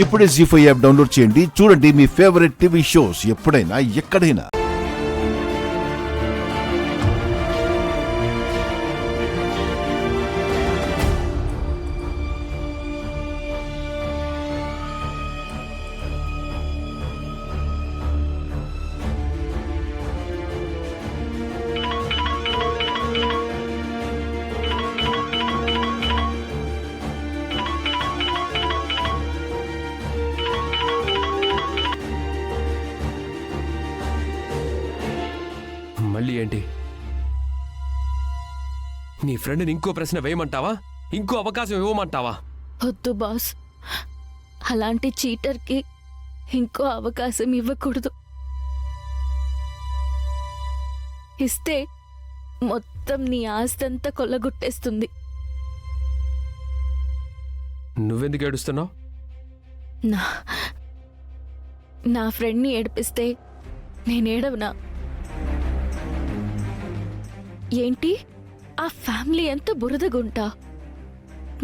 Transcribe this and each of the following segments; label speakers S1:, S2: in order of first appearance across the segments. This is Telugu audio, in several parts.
S1: ఇప్పుడే జీ5 యాప్ డౌన్లోడ్ చేయండి. చూడండి మీ ఫేవరెట్ టీవీ షోస్ ఎప్పుడైనా ఎక్కడైనా.
S2: మళ్ళీ ఏంటి? నీ ఫ్రెండ్ని ఇంకో ప్రశ్న వేయమంటావా? ఇంకో అవకాశం ఇవ్వమంటావా?
S3: వద్దు బాస్, అలాంటి చీటర్కి ఇంకో అవకాశం ఇవ్వకూడదు. ఇస్తే మొత్తం నీ ఆస్తంతా కొల్లగొట్టేస్తుంది.
S2: నువ్వెందుకు ఏడుస్తున్నావు?
S3: నా ఫ్రెండ్ని ఏడిపిస్తే నేనేడవనా? ఏంటి, ఆ ఫ్యామిలీ ఎంత బురదగుంటా?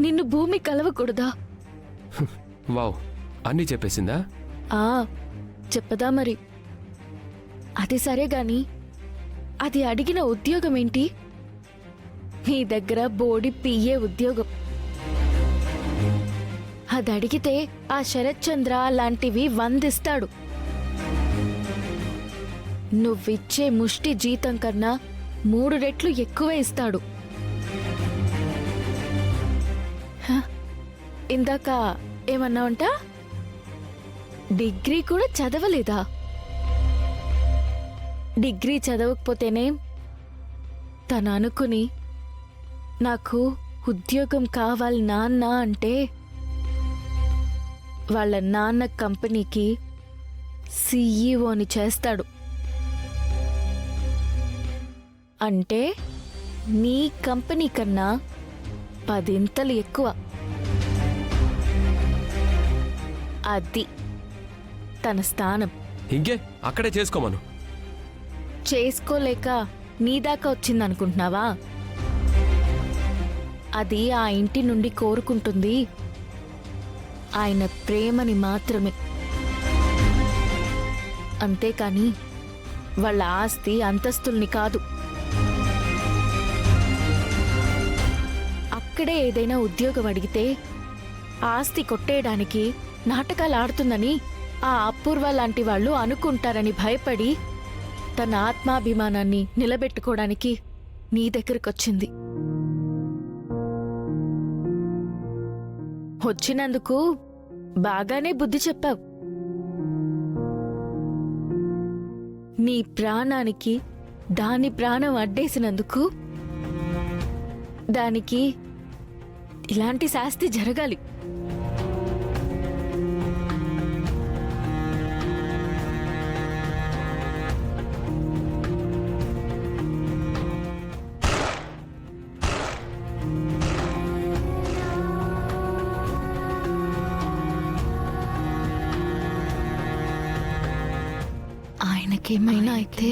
S3: నిన్ను భూమి కలవకూడదా?
S2: వావ్, అన్నీ చెప్పేసిందా?
S3: చెప్పదా మరి. అది సరే గాని అది అడిగిన ఉద్యోగం ఏంటి? నీ దగ్గర బోడి పియ్యే ఉద్యోగం. అది అడిగితే ఆ శరత్ చంద్ర లాంటివి 100 ఇస్తాడు. నువ్విచ్చే ముష్టి జీతం కన్నా 3 రెట్లు ఎక్కువే ఇస్తాడు. ఇందాక ఏమన్నావంట? డిగ్రీ కూడా చదవలేదా? డిగ్రీ చదవకపోతేనే తను అనుకుని నాకు ఉద్యోగం కావాలి నాన్న అంటే వాళ్ళ నాన్న కంపెనీకి సీఈఓని చేస్తాడు. అంటే నీ కంపెనీ కన్నా 10 ఎక్కువ. అది తన స్థానం.
S2: ఇంకే అక్కడే చేసుకోమను.
S3: చేసుకోలేక నీదాకా వచ్చిందనుకుంటున్నావా? అది ఆ ఇంటి నుండి కోరుకుంటుంది ఆయన ప్రేమని మాత్రమే. అంతేకాని వాళ్ళ ఆస్తి అంతస్తుల్ని కాదు. అక్కడే ఏదైనా ఉద్యోగం అడిగితే ఆస్తి కొట్టేయడానికి నాటకాలు ఆడుతుందని ఆ అపూర్వ లాంటి వాళ్ళు అనుకుంటారని భయపడి తన ఆత్మాభిమానాన్ని నిలబెట్టుకోవడానికి నీ దగ్గరకొచ్చింది. వచ్చినందుకు బాగానే బుద్ధి చెప్పావు. నీ ప్రాణానికి దాని ప్రాణం అడ్డేసినందుకు దానికి ఇలాంటి శాస్తి జరగాలి. ఆయనకేమైనా అయితే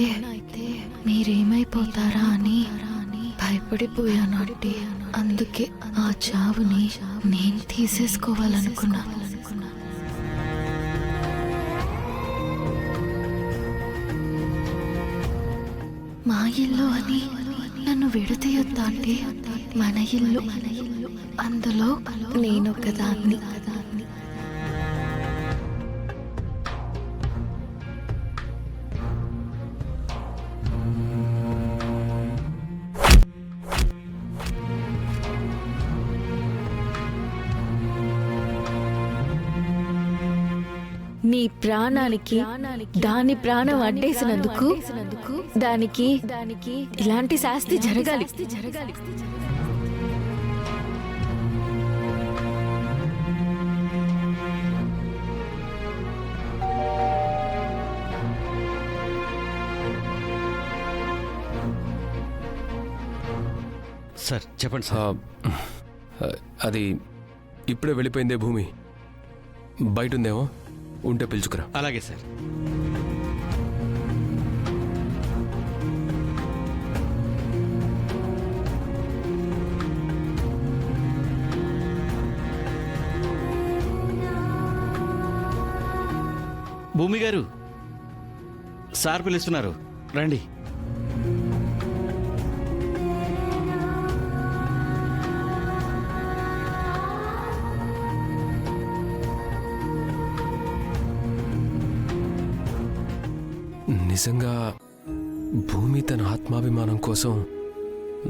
S3: మీరేమైపోతారా అని భయపడిపోయాను. అంటే అందుకే ఆ చావుని నేను తీసేసుకోవాలనుకున్నా. మా ఇల్లు అని నన్ను విడతీయొద్దా? అంటే మన ఇల్లు, అందులో నేనొకదాన్ని. నీ ప్రాణానికి దాని ప్రాణం అడ్డేసినందుకు దానికి ఇలాంటి శాస్తి జరగాలి.
S4: సార్ చెప్పండి సార్.
S2: అది ఇప్పుడే వెళ్ళిపోయిందే భూమి. బయట ఉందేమో, ఉంటే పిలుచుకురా.
S4: అలాగే సార్. భూమి గారు, సార్ పిలుస్తున్నారు, రండి.
S2: నిజంగా భూమి తన ఆత్మాభిమానం కోసం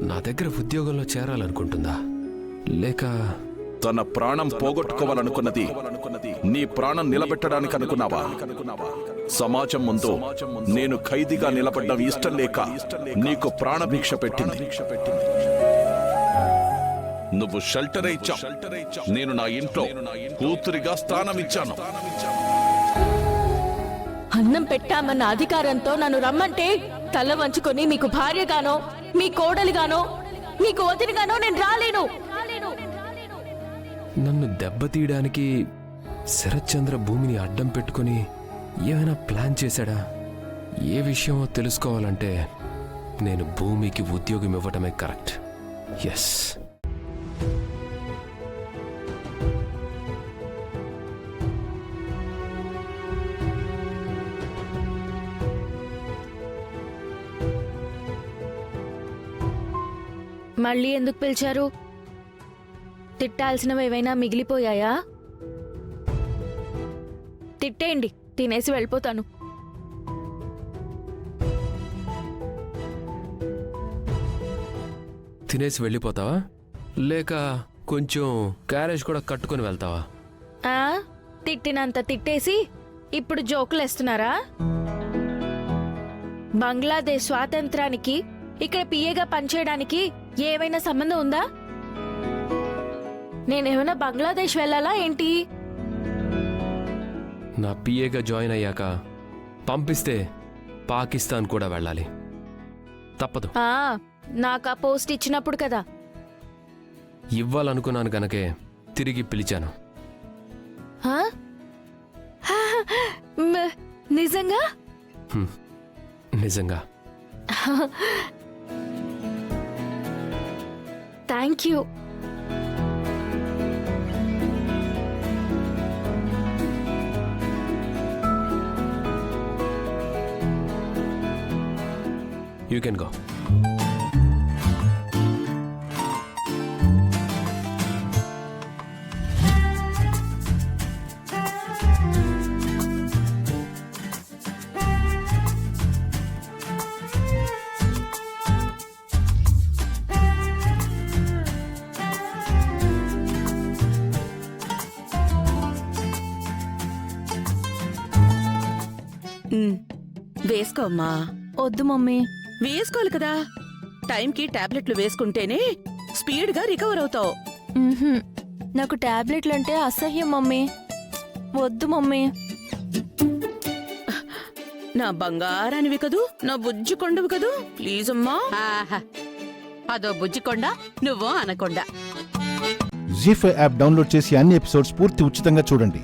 S2: నా దగ్గర ఉద్యోగంలో చేరాలనుకుంటుందా, లేక
S5: తన ప్రాణం పోగొట్టుకోవాలనుకున్నది నీ ప్రాణం నిలబెట్టడానికి అనుకున్నావా? సమాజం ముందు నేను ఖైదీగా నిలబడ్డం ఇష్టం లేక నీకు ప్రాణభిక్ష పెట్టింది. నువ్వు షెల్టర్ ఇచ్చావు, నేను నా ఇంట్లో కూతురిగా స్థానం ఇచ్చాను.
S3: అన్నం పెట్టామన్న అధికారంతో నన్ను రమ్మంటే తల వంచుకొని మీకు భార్యగానో మీ కోడలిగానో మీకు వదినగానో నేను రాలేను.
S2: నన్ను దెబ్బతీయడానికి శరత్చంద్ర భూమిని అడ్డం పెట్టుకుని ఏమైనా ప్లాన్ చేశాడా? ఏ విషయమో తెలుసుకోవాలంటే నేను భూమికి ఉద్యోగం ఇవ్వటమే కరెక్ట్. ఎస్.
S3: మళ్ళీ ఎందుకు పిలిచారు? తిట్టాల్సినవి ఏవైనా మిగిలిపోయాయా? తిట్టేయండి, తినేసి వెళ్ళిపోతాను.
S2: తినేసి వెళ్ళిపోతావా, లేక కొంచెం క్యారేజ్ కూడా కట్టుకొని వెళ్తావా?
S3: ఆ తిట్టినంత తిట్టేసి ఇప్పుడు జోకులేస్తున్నారా? బంగ్లాదేశ్ స్వాతంత్రానికి ఇక్కడ పిఏగా పనిచేయడానికి ఏమైనా సంబంధం ఉందా? నేనేమైనా బంగ్లాదేశ్ వెళ్ళాలా ఏంటి?
S2: నా పిఏగా జాయిన్ అయ్యాక పంపిస్తే పాకిస్తాన్ కూడా వెళ్ళాలి, తప్పదు.
S3: నాకు ఆ పోస్ట్ ఇచ్చినప్పుడు కదా.
S2: ఇవ్వాలనుకున్నాను గనకే తిరిగి పిలిచాను.
S3: ఆ? నిజంగా?
S2: నిజంగా.
S3: Thank you.
S2: You can go.
S6: వేసుకోమ్మా.
S3: వద్దు మమ్మీ.
S6: వేసుకోవాలి కదా, టైంకి టాబ్లెట్లు వేసుకుంటేనే స్పీడ్గా రికవర్ అవుతావు.
S3: నాకు టాబ్లెట్లు అంటే అసహ్యం మమ్మీ. వద్దు మమ్మీ.
S6: నా బంగారానివి కదూ, నా బుజ్జి కొండవి కదూ, ప్లీజ్ అమ్మా.
S7: అదో బుజ్జికొండ, నువ్వు అనకొండ.
S1: జీ5 యాప్ డౌన్లోడ్ చేసి అన్ని ఎపిసోడ్స్ పూర్తి ఉచితంగా చూడండి.